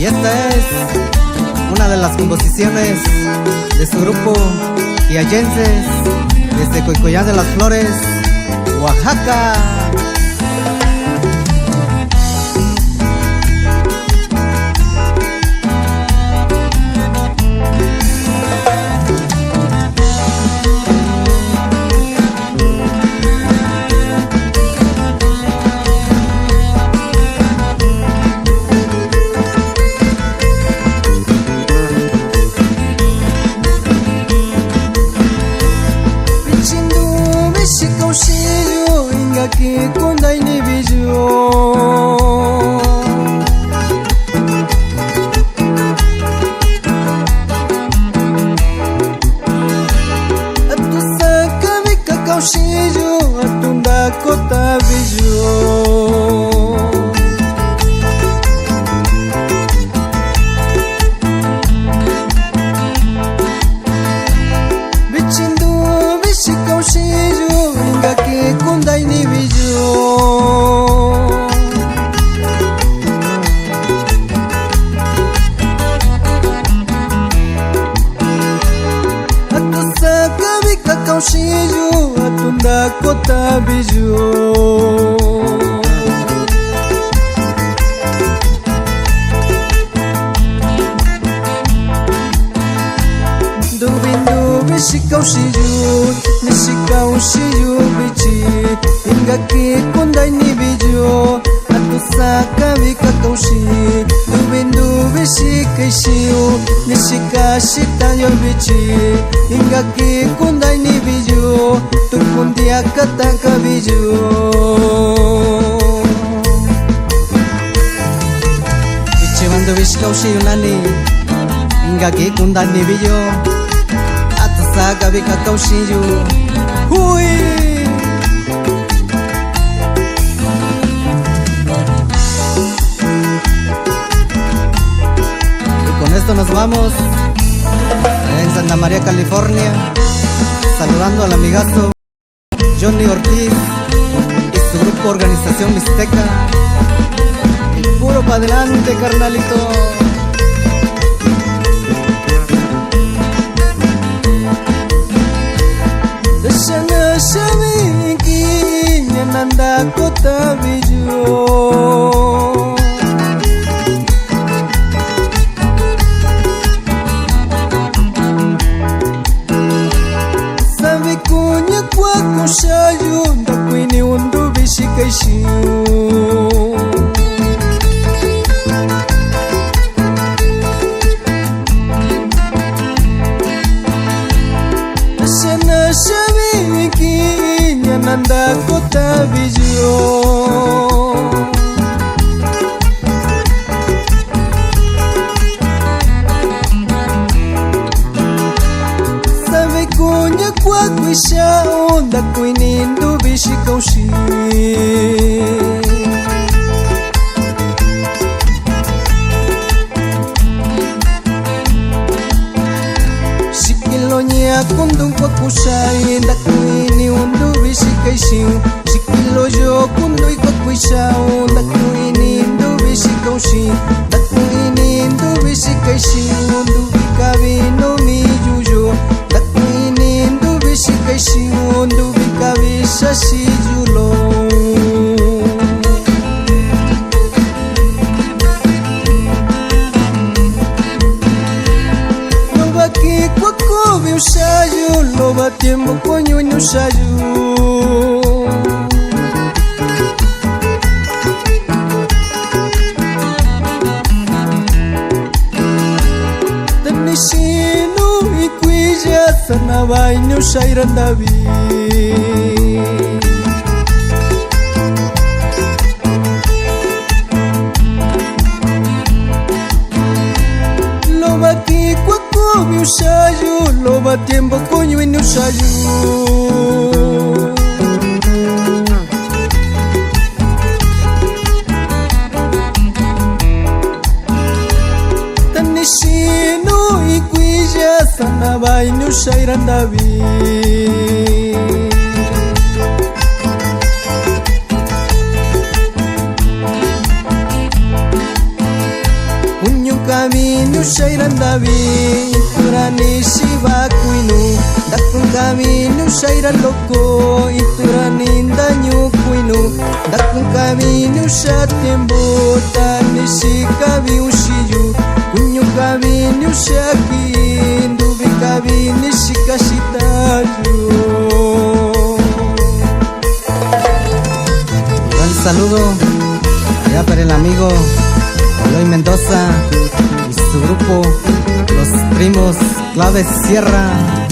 Y esta es una de las composiciones de su grupo Tiayenses desde Coicoyán de las Flores, Oaxaca. Aquí con Daini Bijo Atu saka vika kaushiju Atunda kota Bijo Bichindu bishi kaushiju Ingaki con Daini Bijo Atu saka vika kaushiju Atunda kota Bijo Shikaushiju, Nishikaushiyu bichi Ingaki con Daini Bijo Atu saka vika kaushi Dubindu bishikaishiyu Nishikashita yo bichi Ingaki con Daini Bijo Tukundia kataka Bijo Bichibandu bishikaushiyu nani Ingaki con Daini Bijo Saka vika kaushiju. Uy. Y con esto nos vamos en Santa María, California, saludando al amigazo Johnny Ortiz y su grupo Organización Mixteca. Y puro pa' adelante, carnalito. Shana shamiki nyananda kota Bijo Sabi kunya kwa kushayu Ndakwini undu bishikaishiyu Nanda kota Bijo Sabe kunya kwa kwisha Onda kuinindu bishikaushi Shikilonya kundung kwa kushai Ndakuini undu bishikaishiu Shikilo jo kundui kwa kuishau Ndakuini ndu bishikaushi Ndakuini ndu bishikaishiu Ndu bikabino mijujo Ndakuini ndu bishikaishiu Ndu bikabisha shijulo Ushayu, loba tiempo coño en ushayu Tanishinu ikuija sanaba inu shairandabi Loba ki kwako mi ushayu Loba tiempo coño en ushayu Tanishinu ikuija sanaba inu shairandabi camino shairan David Turani shiva kuinu Dakun camino shairan loco Turani daño kuinu Dakun camino shatembo Tani shikabi ushiyu Kunyu camino shakin Dubi camino shikashitayu. Un saludo allá para el amigo Eloy Mendoza y su grupo Los Primos Claves Sierra.